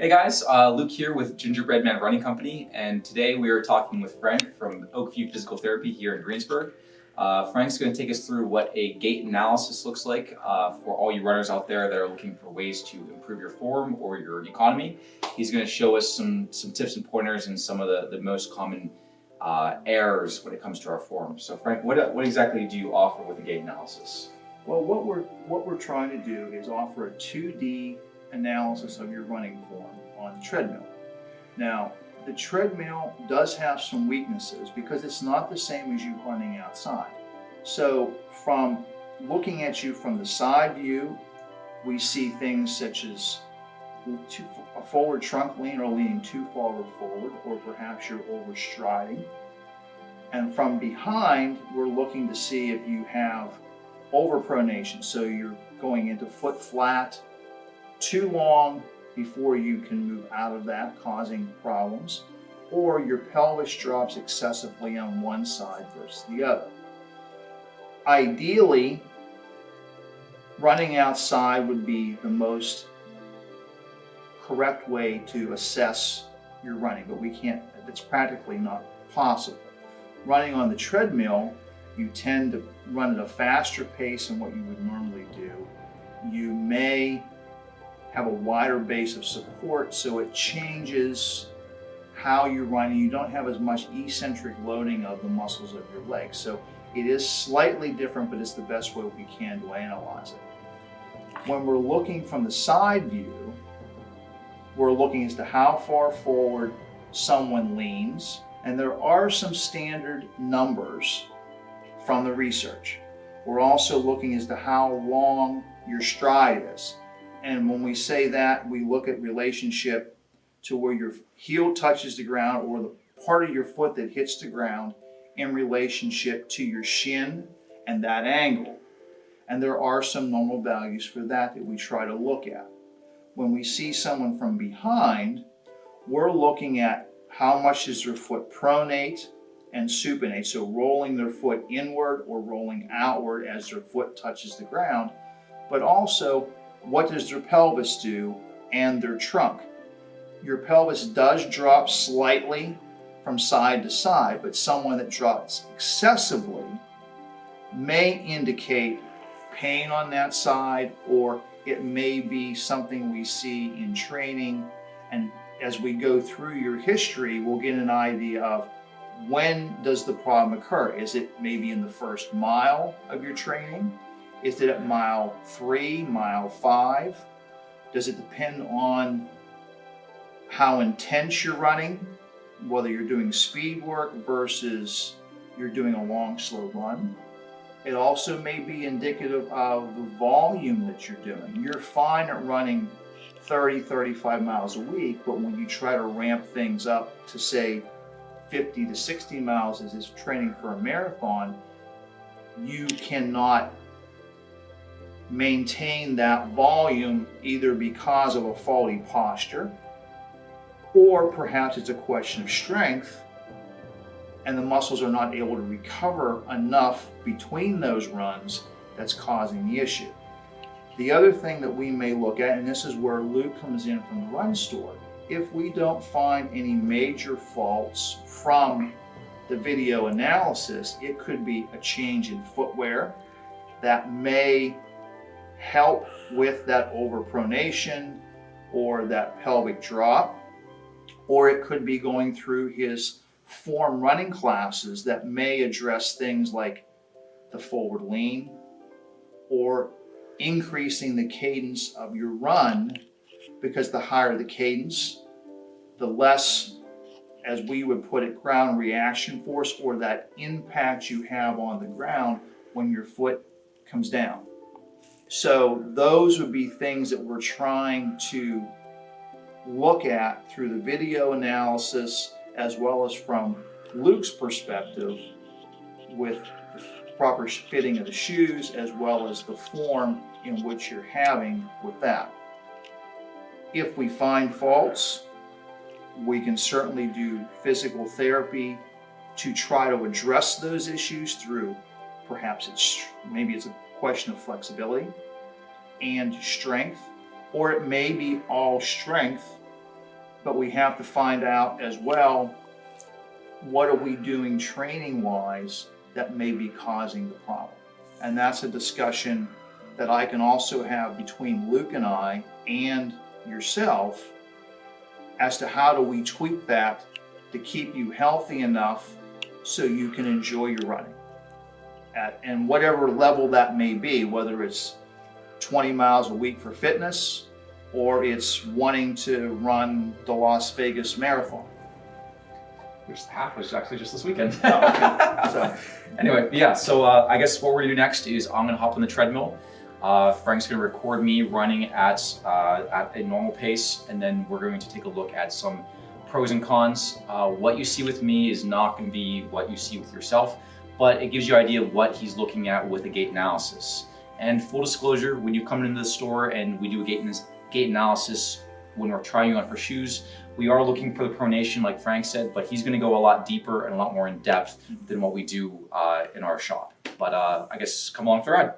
Hey guys, Luke here with Gingerbread Man Running Company, and today we are talking with Frank from Oakview Physical Therapy here in Greensburg. Frank's going to take us through what a gait analysis looks like for all you runners out there that are looking for ways to improve your form or your economy. He's going to show us some tips and pointers and some of the most common errors when it comes to our form. So Frank, what exactly do you offer with a gait analysis? Well, what we're trying to do is offer a 2D analysis of your running form on the treadmill. Now, the treadmill does have some weaknesses because it's not the same as you running outside. So from looking at you from the side view, we see things such as a forward trunk lean or leaning too far forward, or perhaps you're overstriding. And from behind, we're looking to see if you have overpronation, so you're going into foot flat too long before you can move out of that, causing problems, or your pelvis drops excessively on one side versus the other. Ideally, running outside would be the most correct way to assess your running, but it's practically not possible. Running on the treadmill, you tend to run at a faster pace than what you would normally do. You may have a wider base of support, so it changes how you're running. You don't have as much eccentric loading of the muscles of your legs. So it is slightly different, but it's the best way we can to analyze it. When we're looking from the side view, we're looking as to how far forward someone leans, and there are some standard numbers from the research. We're also looking as to how long your stride is. And when we say that, we look at relationship to where your heel touches the ground, or the part of your foot that hits the ground, in relationship to your shin and that angle. And there are some normal values for that we try to look at. When we see someone from behind, we're looking at how much does their foot pronate and supinate, so rolling their foot inward or rolling outward as their foot touches the ground, but also what does their pelvis do and their trunk. Your pelvis does drop slightly from side to side, but someone that drops excessively may indicate pain on that side, or it may be something we see in training. And as we go through your history, we'll get an idea of when does the problem occur. Is it maybe in the first mile of your training? Is it at mile 3, mile 5? Does it depend on how intense you're running, whether you're doing speed work versus you're doing a long, slow run? It also may be indicative of the volume that you're doing. You're fine at running 30, 35 miles a week, but when you try to ramp things up to, say, 50 to 60 miles as is training for a marathon, you cannot maintain that volume, either because of a faulty posture, or perhaps it's a question of strength and the muscles are not able to recover enough between those runs that's causing the issue. The other thing that we may look at, and this is where Luke comes in from the Run Store, if we don't find any major faults from the video analysis, it could be a change in footwear that may help with that overpronation or that pelvic drop, or it could be going through his form running classes that may address things like the forward lean, or increasing the cadence of your run, because the higher the cadence, the less, as we would put it, ground reaction force, or that impact you have on the ground when your foot comes down. So those would be things that we're trying to look at through the video analysis, as well as from Luke's perspective with the proper fitting of the shoes, as well as the form in which you're having with that. If we find faults, we can certainly do physical therapy to try to address those issues through, perhaps maybe it's a question of flexibility and strength, or it may be all strength but we have to find out as well, what are we doing training-wise that may be causing the problem? And that's a discussion that I can also have between Luke and I and yourself as to how do we tweak that to keep you healthy enough so you can enjoy your running. And whatever level that may be, whether it's 20 miles a week for fitness or it's wanting to run the Las Vegas Marathon. Which half was actually just this weekend. Oh, okay. So, Anyway, yeah, so I guess what we're gonna do next is I'm gonna hop on the treadmill. Frank's gonna record me running at a normal pace, and then we're going to take a look at some pros and cons. What you see with me is not gonna be what you see with yourself, but it gives you an idea of what he's looking at with a gait analysis. And full disclosure, when you come into the store and we do a gait analysis when we're trying you on for shoes, we are looking for the pronation, like Frank said, but he's going to go a lot deeper and a lot more in depth than what we do in our shop. But I guess come along for the ride.